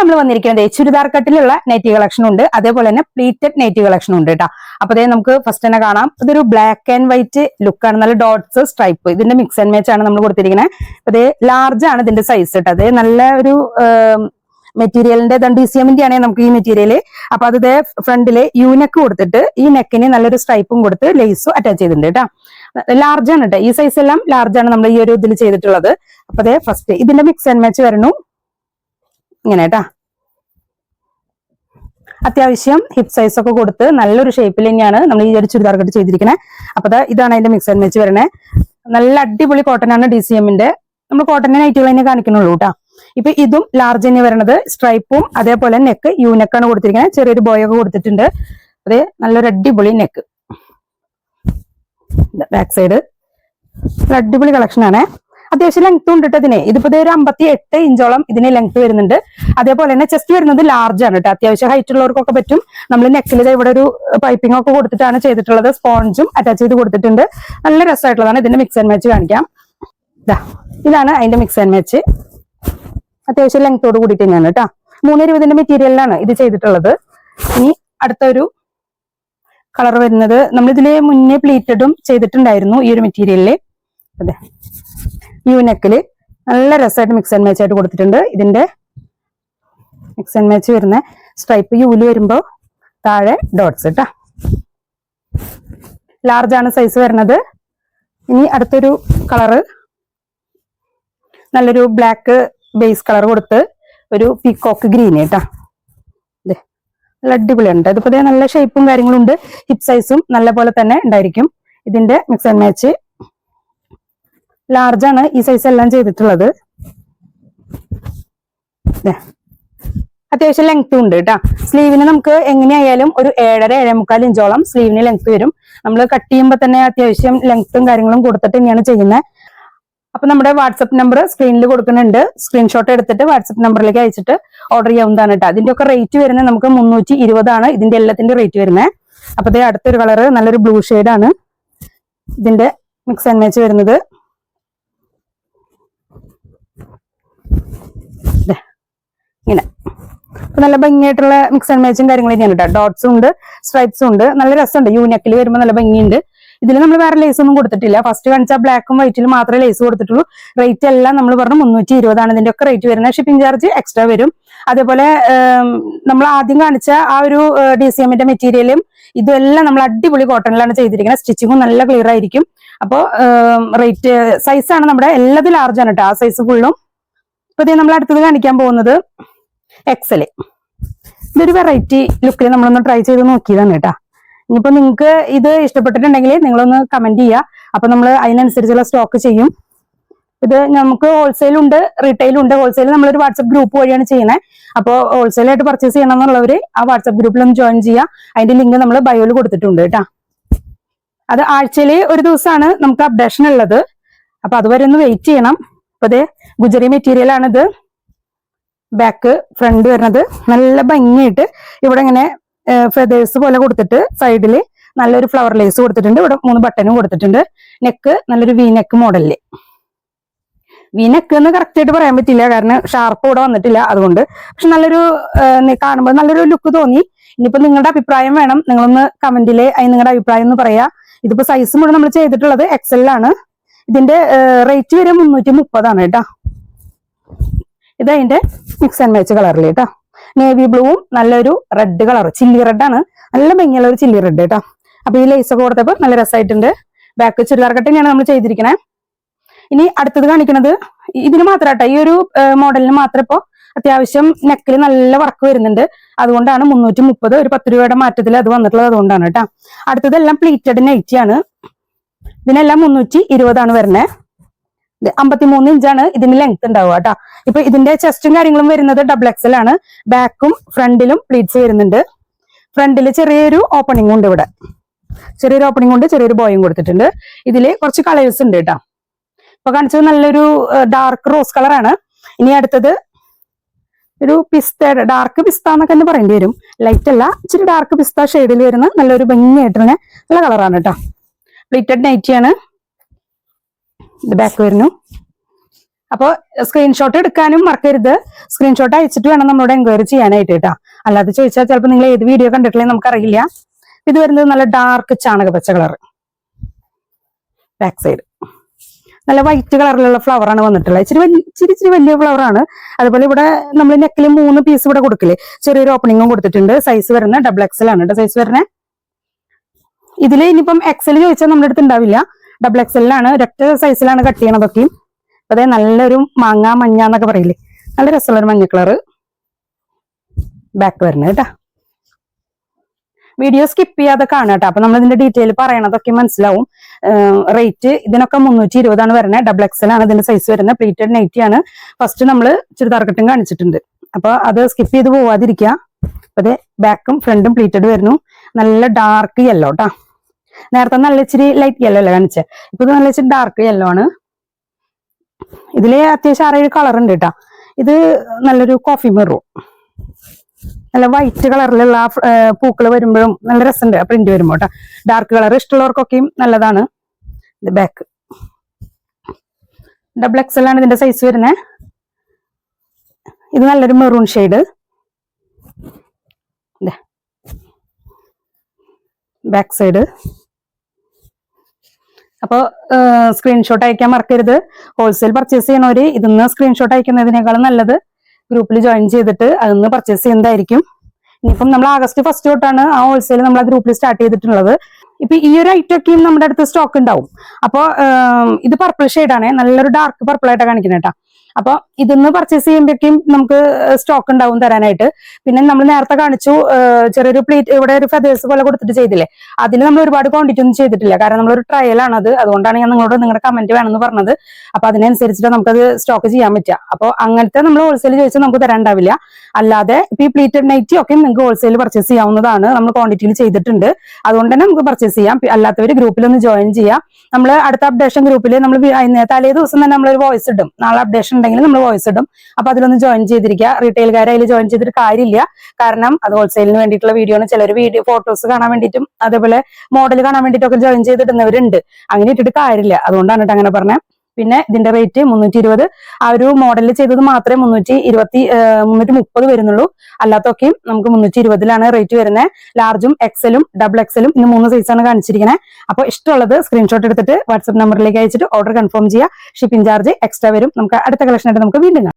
നമ്മൾ വന്നിരിക്കുന്നത് churidar കട്ടിലുള്ള nightie collection ഉണ്ട്, അതേപോലെ തന്നെ പ്ലീറ്റഡ് നൈറ്റി കളക്ഷൻ ഉണ്ട് കേട്ടോ. അപ്പൊ അതേ നമുക്ക് ഫസ്റ്റ് തന്നെ കാണാം. ഇതൊരു ബ്ലാക്ക് ആൻഡ് വൈറ്റ് ലുക്കാണ്, നല്ല ഡോട്ട്സ് സ്ട്രൈപ്പ്, ഇതിന്റെ മിക്സ് ആൻഡ് മാച്ച് ആണ് നമ്മൾ കൊടുത്തിരിക്കുന്നത്. അതേ ലാർജ് ആണ് ഇതിന്റെ സൈസ് കേട്ടോ. അതേ നല്ല ഒരു മെറ്റീരിയലിന്റെ DCMന്റെ ആണ് നമുക്ക് ഈ മെറ്റീരിയൽ. അപ്പൊ അത് ഫ്രണ്ടില് യൂനെക്ക് കൊടുത്തിട്ട് ഈ നെക്കിന് നല്ലൊരു സ്ട്രൈപ്പും കൊടുത്ത് ലേസും അറ്റാച്ച് ചെയ്തിട്ടുണ്ട് കേട്ടോ. ലാർജ് ആണ് കേട്ടോ, ഈ സൈസ് എല്ലാം ലാർജ് ആണ് നമ്മൾ ഈ ഒരു ഇതിൽ ചെയ്തിട്ടുള്ളത്. അപ്പൊ അതേ ഫസ്റ്റ് ഇതിന്റെ മിക്സ് ആൻഡ് മാച്ച് വരണു ഇങ്ങനെ കേട്ടാ. അത്യാവശ്യം ഹിപ്പ് സൈസ് ഒക്കെ കൊടുത്ത് നല്ലൊരു ഷേപ്പിൽ തന്നെയാണ് നമ്മൾ ഈ ഒരു ചുരിദാർ കട്ട് ചെയ്തിരിക്കുന്നത്. അപ്പൊ ഇതാണ് അതിന്റെ മിക്സ് ആൻഡ് മാച്ച് വരണേ. നല്ല അടിപൊളി കോട്ടൺ ആണ് DCMന്റെ. നമ്മൾ കോട്ടന്റെ നൈറ്റുകൾ തന്നെ കാണിക്കുന്നുള്ളൂ കേട്ടോ. ഇപ്പൊ ഇതും ലാർജ് തന്നെ വരണത്, സ്ട്രൈപ്പും അതേപോലെ നെക്ക് യൂനെക്കാണ് കൊടുത്തിരിക്കുന്നത്. ചെറിയൊരു ബോയൊക്കെ കൊടുത്തിട്ടുണ്ട്. അതെ നല്ലൊരു അടിപൊളി നെക്ക്. ബാക്ക് സൈഡ് അടിപൊളി കളക്ഷൻ ആണ്. അത്യാവശ്യം ലെങ്ത് ഉണ്ട് കേട്ടോ ഇതിന്. ഇതിപ്പോ ഒരു 58 ഇഞ്ചോളം ഇതിന് ലെങ്ത് വരുന്നുണ്ട്. അതേപോലെ തന്നെ ചെസ്റ്റ് വരുന്നത് ലാർജ് ആണ് കേട്ടോ. അത്യാവശ്യം ഹൈറ്റ് ഉള്ളവർക്കൊക്കെ പറ്റും. നമ്മൾ നെക്കിൽ ഇവിടെ ഒരു പൈപ്പിംഗ് ഒക്കെ കൊടുത്തിട്ടാണ് ചെയ്തിട്ടുള്ളത്. സ്പോഞ്ചും അറ്റാച്ച് ചെയ്ത് കൊടുത്തിട്ടുണ്ട്. നല്ല രസമായിട്ടുള്ളതാണ്. ഇതിന്റെ മിക്സ് ആൻഡ് മാച്ച് കാണിക്കാം. ഇതാണ് അതിന്റെ മിക്സ് ആൻഡ് മാച്ച്. അത്യാവശ്യം ലെങ്തോട് കൂടിയിട്ട് തന്നെയാണ് കേട്ടോ. 320 മെറ്റീരിയലിലാണ് ഇത് ചെയ്തിട്ടുള്ളത്. ഇനി അടുത്തൊരു കളർ വരുന്നത് നമ്മളിതില് മുന്നേ പ്ലീറ്റഡും ചെയ്തിട്ടുണ്ടായിരുന്നു ഈ ഒരു മെറ്റീരിയലില്. അതെ യൂനെക്കില് നല്ല രസമായിട്ട് മിക്സ് ആൻഡ് മാച്ച് ആയിട്ട് കൊടുത്തിട്ടുണ്ട്. ഇതിന്റെ മിക്സ് ആൻഡ് മാച്ച് വരുന്ന സ്ട്രൈപ്പ് യൂല് വരുമ്പോ താഴെ ഡോട്ട്സ് കേട്ടാ. ലാർജ് ആണ് സൈസ് വരുന്നത്. ഇനി അടുത്തൊരു കളറ് നല്ലൊരു ബ്ലാക്ക് ബേസ് കളർ കൊടുത്ത് ഒരു പീകോക്ക് ഗ്രീൻ കേട്ടാ. അതെ നല്ല അടിപൊളിയുണ്ട്. ഇതിപ്പോ നല്ല ഷേപ്പും കാര്യങ്ങളും ഉണ്ട്. ഹിപ്പ് സൈസും നല്ല പോലെ തന്നെ ഉണ്ടായിരിക്കും. ഇതിന്റെ മിക്സ് ആൻഡ് മാച്ച് ലാർജ് ആണ് ഈ സൈസ് എല്ലാം ചെയ്തിട്ടുള്ളത്. അത്യാവശ്യം ലെങ്ത്തും ഉണ്ട് കേട്ടോ. സ്ലീവിന് നമുക്ക് എങ്ങനെയായാലും ഒരു 7.5-7.25 ഇഞ്ചോളം സ്ലീവിന് ലെങ്ത് വരും. നമ്മൾ കട്ട് ചെയ്യുമ്പോൾ തന്നെ അത്യാവശ്യം ലെങ്ത്തും കാര്യങ്ങളും കൊടുത്തിട്ട് തന്നെയാണ് ചെയ്യുന്നത്. അപ്പൊ നമ്മുടെ വാട്സപ്പ് നമ്പർ സ്ക്രീനിൽ കൊടുക്കുന്നുണ്ട്. സ്ക്രീൻഷോട്ട് എടുത്തിട്ട് വാട്സപ്പ് നമ്പറിലേക്ക് അയച്ചിട്ട് ഓർഡർ ചെയ്യാവുന്നതാണ് കേട്ടോ. അതിന്റെ ഒക്കെ റേറ്റ് വരുന്നത് നമുക്ക് 320 ആണ് ഇതിന്റെ എല്ലാത്തിന്റെ റേറ്റ് വരുന്നത്. അപ്പൊ ഇത് അടുത്തൊരു കളറ് നല്ലൊരു ബ്ലൂ ആണ് ഇതിന്റെ മിക്സ് ആൻഡ് മാച്ച് വരുന്നത്. ഇങ്ങനെ നല്ല ഭംഗിയായിട്ടുള്ള മിക്സ് ആൻഡ് മാച്ചും കാര്യങ്ങളും തന്നെയാണ് കേട്ടോ. ഡോട്ട്സും ഉണ്ട്, സ്ട്രൈപ്സും ഉണ്ട്. നല്ല രസമുണ്ട്. യൂനെക്കിൽ വരുമ്പോൾ നല്ല ഭംഗിയുണ്ട്. ഇതിൽ നമ്മൾ വേറെ ലേസ് ഒന്നും കൊടുത്തിട്ടില്ല. ഫസ്റ്റ് കാണിച്ച ബ്ലാക്കും വൈറ്റിലും മാത്രമേ ലേസ് കൊടുത്തിട്ടുള്ളൂ. റേറ്റ് എല്ലാം നമ്മൾ പറഞ്ഞു 320 ആണ് ഇതിന്റെ ഒക്കെ റേറ്റ് വരുന്നത്. ഷിപ്പിംഗ് ചാർജ് എക്സ്ട്രാ വരും. അതേപോലെ നമ്മൾ ആദ്യം കാണിച്ച ആ ഒരു DCMന്റെ മെറ്റീരിയലും ഇതെല്ലാം നമ്മൾ അടിപൊളി കോട്ടണിലാണ് ചെയ്തിരിക്കുന്നത്. സ്റ്റിച്ചിങ്ങും നല്ല ക്ലിയർ ആയിരിക്കും. അപ്പോൾ റേറ്റ് സൈസാണ് നമ്മുടെ എല്ലാതും ലാർജ് ആണ് കേട്ടോ. ആ സൈസ് ഫുള്ളും. ഇപ്പൊ നമ്മൾ അടുത്തത് കാണിക്കാൻ പോകുന്നത് XL. ഇതൊരു വെറൈറ്റി ലുക്കിൽ നമ്മളൊന്ന് ട്രൈ ചെയ്ത് നോക്കിയതാണ് കേട്ടോ. ഇനിയിപ്പോ നിങ്ങൾക്ക് ഇത് ഇഷ്ടപ്പെട്ടിട്ടുണ്ടെങ്കിൽ നിങ്ങളൊന്ന് കമന്റ് ചെയ്യുക. അപ്പൊ നമ്മൾ അതിനനുസരിച്ചുള്ള സ്റ്റോക്ക് ചെയ്യും. ഇത് നമുക്ക് ഹോൾസെയിൽ ഉണ്ട്, റീറ്റെയിൽ ഉണ്ട്. ഹോൾസെയിൽ നമ്മളൊരു വാട്സ്ആപ്പ് ഗ്രൂപ്പ് വഴിയാണ് ചെയ്യുന്നത്. അപ്പോൾ ഹോൾസെയിലായിട്ട് പർച്ചേസ് ചെയ്യണം എന്നുള്ളവര് ആ വാട്സ്ആപ്പ് ഗ്രൂപ്പിൽ ഒന്ന് ജോയിൻ ചെയ്യുക. അതിന്റെ ലിങ്ക് നമ്മൾ ബയോയിൽ കൊടുത്തിട്ടുണ്ട് കേട്ടോ. അത് ആഴ്ചയിൽ ഒരു ദിവസമാണ് നമുക്ക് അപ്ഡേഷൻ ഉള്ളത്. അപ്പൊ അതുവരെ ഒന്ന് വെയിറ്റ് ചെയ്യണം. അപ്പൊ അതെ ഗുജറി മെറ്റീരിയൽ ആണിത്. ബാക്ക് ഫ്രണ്ട് വരുന്നത് നല്ല ഭംഗിയായിട്ട് ഇവിടെ ഇങ്ങനെ ഫെദേഴ്സ് പോലെ കൊടുത്തിട്ട് സൈഡില് നല്ലൊരു ഫ്ലവർ ലേസ് കൊടുത്തിട്ടുണ്ട്. ഇവിടെ 3 ബട്ടനും കൊടുത്തിട്ടുണ്ട്. നെക്ക് നല്ലൊരു വി നെക്ക് മോഡലില്. വി നെക്ക് എന്ന് കറക്റ്റ് ആയിട്ട് പറയാൻ പറ്റില്ല, കാരണം ഷാർപ്പ് ഇവിടെ വന്നിട്ടില്ല. അതുകൊണ്ട് പക്ഷെ നല്ലൊരു കാണുമ്പോൾ നല്ലൊരു ലുക്ക് തോന്നി. ഇനിയിപ്പോ നിങ്ങളുടെ അഭിപ്രായം വേണം. നിങ്ങളൊന്ന് കമന്റില് അതിന് നിങ്ങളുടെ അഭിപ്രായം ഒന്ന് പറയാ. ഇതിപ്പോ സൈസ് മുഴുവൻ നമ്മൾ ചെയ്തിട്ടുള്ളത് XL ആണ്. ഇതിന്റെ റേറ്റ് വരെ 330 ആണ് കേട്ടോ. ഇത് അതിന്റെ മിക്സ് ആൻഡ് മാച്ച് കളറിൽ കേട്ടോ. നേവി ബ്ലൂവും നല്ലൊരു റെഡ് കളർ, ചില്ലി റെഡ് ആണ്. നല്ല ഭംഗിയുള്ള ഒരു ചില്ലി റെഡ് കേട്ടോ. അപ്പൊ ഈ ലേസ് ഒക്കെ കൊടുത്തപ്പോൾ നല്ല രസമായിട്ടുണ്ട്. ബാക്ക് ചുരിദാർ കട്ട് തന്നെയാണ് നമ്മൾ ചെയ്തിരിക്കുന്നത്. ഇനി അടുത്തത് കാണിക്കുന്നത് ഇതിന് മാത്രം കേട്ടോ. ഈ ഒരു മോഡലിന് മാത്രം ഇപ്പോ അത്യാവശ്യം നെക്കിൽ നല്ല വർക്ക് വരുന്നുണ്ട്. അതുകൊണ്ടാണ് 330. ഒരു 10 രൂപയുടെ മാറ്റത്തിൽ അത് വന്നിട്ടുള്ളത്. അതുകൊണ്ടാണ് കേട്ടോ. അടുത്തതെല്ലാം പ്ലീറ്റഡ് നൈറ്റി ആണ്. ഇതിനെല്ലാം 320 ആണ് വരുന്നത്. 53 ഇഞ്ചാണ് ഇതിന് ലെങ്ത് ഉണ്ടാവുക കേട്ടോ. ഇപ്പൊ ഇതിന്റെ ചെസ്റ്റും കാര്യങ്ങളും വരുന്നത് XXL ആണ്. ബാക്കും ഫ്രണ്ടിലും പ്ലീറ്റ്സ് വരുന്നുണ്ട്. ഫ്രണ്ടില് ചെറിയൊരു ഓപ്പണിംഗ് ഉണ്ട്. ഇവിടെ ചെറിയൊരു ഓപ്പണിംഗ് ഉണ്ട്. ചെറിയൊരു ബോയും കൊടുത്തിട്ടുണ്ട്. ഇതില് കുറച്ച് കളേഴ്സ് ഉണ്ട് കേട്ടോ. ഇപ്പൊ കാണിച്ചത് നല്ലൊരു ഡാർക്ക് റോസ് കളറാണ്. ഇനി അടുത്തത് ഒരു പിസ്ത, ഡാർക്ക് പിസ്ത എന്നൊക്കെ തന്നെ പറയേണ്ടി വരും. ലൈറ്റ് അല്ല, ഇച്ചിരി ഡാർക്ക് പിസ്ത ഷെയ്ഡിൽ വരുന്ന നല്ലൊരു ഭംഗിയായിട്ടുള്ള നല്ല കളറാണ് കേട്ടോ. പ്ലീറ്റഡ് നൈറ്റിയാണ്. ഇത് ബാക്ക് വരുന്നു. അപ്പോൾ സ്ക്രീൻഷോട്ട് എടുക്കാനും മറക്കരുത്. സ്ക്രീൻഷോട്ട് അയച്ചിട്ട് വേണം നമ്മളോട് എൻക്വയറി ചെയ്യാനായിട്ട് കേട്ടോ. അല്ലാതെ ചോദിച്ചാൽ ചിലപ്പോൾ നിങ്ങൾ ഏത് വീഡിയോ കണ്ടിട്ടില്ലേ നമുക്കറിയില്ല. ഇത് വരുന്നത് നല്ല ഡാർക്ക് ചാണക പച്ച കളർ. ബാക്ക് സൈഡ് നല്ല വൈറ്റ് കളറിലുള്ള ഫ്ലവർ ആണ് വന്നിട്ടുള്ളത്. ഇച്ചിരി വലിയ ഫ്ലവർ ആണ്. അതുപോലെ ഇവിടെ നമ്മൾ നെക്കിൽ 3 പീസ് ഇവിടെ കൊടുക്കില്ലേ, ചെറിയൊരു ഓപ്പണിങ്ങും കൊടുത്തിട്ടുണ്ട്. സൈസ് വരുന്ന XXL ആണ് കേട്ടോ സൈസ് വരുന്നത്. ഇതില് ഇനിയിപ്പം XL ചോദിച്ചാൽ നമ്മുടെ അടുത്ത് ഉണ്ടാവില്ല. XXL ഒരൊറ്റ സൈസിലാണ് കട്ട് ചെയ്യണതൊക്കെയും. അതെ നല്ലൊരു മാങ്ങ മഞ്ഞ എന്നൊക്കെ പറയില്ലേ, നല്ല രസമുള്ളൊരു മഞ്ഞ കളറ് ബാക്ക് വരുന്നത് കേട്ടാ. വീഡിയോ സ്കിപ്പ് ചെയ്യാതെ കാണാം കേട്ടോ. അപ്പൊ നമ്മൾ ഇതിന്റെ ഡീറ്റെയിൽ പറയണതൊക്കെ മനസ്സിലാവും. റേറ്റ് ഇതിനൊക്കെ 320 വരുന്നത്. XXL ആണ് ഇതിന്റെ സൈസ് വരുന്നത്. പ്ലീറ്റഡ് നൈറ്റി ആണ്. ഫസ്റ്റ് നമ്മൾ ചുരിദാർ കട്ടും കാണിച്ചിട്ടുണ്ട്. അപ്പൊ അത് സ്കിപ്പ് ചെയ്ത് പോവാതിരിക്കുക. അതെ ബാക്കും ഫ്രണ്ടും പ്ലീറ്റഡ് വരുന്നു. നല്ല ഡാർക്ക് യെല്ലോ കേട്ടാ. നേരത്തെ നല്ല ഇച്ചിരി ലൈറ്റ് യെല്ലോ അല്ലേ കാണിച്ചത്, ഇപ്പൊ ഇത് നല്ല ഇച്ചിരി ഡാർക്ക് യെല്ലോ ആണ്. ഇതില് അത്യാവശ്യം 6-7 കളർ ഉണ്ട് കേട്ടാ. ഇത് നല്ലൊരു കോഫി മെറൂൺ, നല്ല വൈറ്റ് കളറിലുള്ള പൂക്കൾ വരുമ്പോഴും നല്ല രസമുണ്ട് പ്രിന്റ് വരുമ്പോ കേട്ടോ. ഡാർക്ക് കളർ ഇഷ്ടമുള്ളവർക്കൊക്കെയും നല്ലതാണ്. ഇത് ബാക്ക് XXL ആണ് ഇതിന്റെ സൈസ് വരുന്നത്. ഇത് നല്ലൊരു മെറൂൺ ഷെയ്ഡ്. Back side. അപ്പോൾ സ്ക്രീൻഷോട്ട് അയക്കാൻ മറക്കരുത്. ഹോൾസെയിൽ പർച്ചേസ് ചെയ്യണവര് ഇതിന്ന് സ്ക്രീൻഷോട്ട് അയക്കുന്നതിനേക്കാളും നല്ലത് ഗ്രൂപ്പിൽ ജോയിൻ ചെയ്തിട്ട് അതൊന്ന് പർച്ചേസ് ചെയ്യുന്നതായിരിക്കും. ഇനിയിപ്പം നമ്മൾ ആഗസ്റ്റ് 1 തൊട്ടാണ് ആ ഹോൾസെയിൽ നമ്മൾ ആ ഗ്രൂപ്പിൽ സ്റ്റാർട്ട് ചെയ്തിട്ടുള്ളത്. ഇപ്പൊ ഈ ഒരു ഐറ്റം ഒക്കെയും നമ്മുടെ അടുത്ത് സ്റ്റോക്ക് ഉണ്ടാവും. അപ്പൊ ഇത് പർപ്പിൾ ഷെയ്ഡാണ്, നല്ലൊരു ഡാർക്ക് പർപ്പിൾ ആയിട്ടാണ് കാണിക്കുന്നത് കേട്ടോ. അപ്പൊ ഇതൊന്ന് പർച്ചേസ് ചെയ്യുമ്പോഴേക്കും നമുക്ക് സ്റ്റോക്ക് ഉണ്ടാവും തരാനായിട്ട്. പിന്നെ നമ്മൾ നേരത്തെ കാണിച്ചു ചെറിയൊരു പ്ലേറ്റ് ഇവിടെ ഒരു ഫെദേഴ്സ് പോലെ കൊടുത്തിട്ട് ചെയ്തില്ലേ, അതിൽ നമ്മൾ ഒരുപാട് ക്വാണ്ടിറ്റി ഒന്നും ചെയ്തിട്ടില്ല. കാരണം നമ്മളൊരു ട്രയൽ ആണത്. അതുകൊണ്ടാണ് ഞാൻ നിങ്ങളുടെ കമന്റ് വേണമെന്ന് പറഞ്ഞത്. അപ്പൊ അതിനനുസരിച്ചിട്ട് നമുക്കത് സ്റ്റോക്ക് ചെയ്യാൻ പറ്റുക. അപ്പോൾ അങ്ങനത്തെ നമ്മൾ ഹോൾസെയിൽ ചോദിച്ചാൽ നമുക്ക് തരാണ്ടാവില്ല. അല്ലാതെ ഇപ്പൊ ഈ പ്ലീറ്റഡ് നൈറ്റി ഒക്കെ നിങ്ങൾക്ക് ഹോൾസെയിൽ പർച്ചേസ് ചെയ്യാവുന്നതാണ്. നമ്മൾ ക്വാണ്ടിറ്റിയിൽ ചെയ്തിട്ടുണ്ട്. അതുകൊണ്ട് തന്നെ നമുക്ക് പർച്ചേസ് ചെയ്യാം. അല്ലാത്തവർ ഗ്രൂപ്പിലൊന്ന് ജോയിൻ ചെയ്യാം. നമ്മൾ അടുത്ത അപ്ഡേഷൻ ഗ്രൂപ്പിൽ നമ്മൾ തലേ ദിവസം തന്നെ നമ്മളൊരു വോയിസ് ഇടും. നാളെ അപ്ഡേഷൻ ഉണ്ടെങ്കിൽ നമ്മൾ വോയിസ് ഇടും. അപ്പൊ അതിലൊന്ന് ജോയിൻ ചെയ്തിരിക്കുക. റീറ്റെയിൽക്കാരെ അതിൽ ജോയിൻ ചെയ്തിട്ട് കാര്യമില്ല. കാരണം അത് ഹോൾസെയിലിന് വേണ്ടിയിട്ടുള്ള വീഡിയോ ആണ്. ചിലർ വീഡിയോ ഫോട്ടോസ് കാണാൻ വേണ്ടിയിട്ടും അതേപോലെ മോഡൽ കാണാൻ വേണ്ടിയിട്ടൊക്കെ ജോയിൻ ചെയ്തിടുന്നവരുണ്ട്. അങ്ങനെ ഇട്ടിട്ട് കാര്യമില്ല. അതുകൊണ്ടാണ് കേട്ടോ അങ്ങനെ പറഞ്ഞത്. പിന്നെ ഇതിന്റെ റേറ്റ് 320. ആ ഒരു മോഡലിൽ ചെയ്തത് മാത്രമേ 330 വരുന്നുള്ളൂ. അല്ലാത്തൊക്കെയും നമുക്ക് 320 റേറ്റ് വരുന്നത്. ലാർജും XL-ഉം XXL-ഉം ഇന്ന് 3 സൈസാണ് കാണിച്ചിരിക്കുന്നത്. അപ്പൊ ഇഷ്ടമുള്ളത് സ്ക്രീൻഷോട്ട് എടുത്തിട്ട് വാട്സ്ആപ്പ് നമ്പറിലേക്ക് അയച്ചിട്ട് ഓർഡർ കൺഫേം ചെയ്യുക. ഷിപ്പിംഗ് ചാർജ് എക്സ്ട്രാ വരും. നമുക്ക് അടുത്ത കളക്ഷൻ ആയിട്ട് നമുക്ക് വീണ്ടും കാണാം.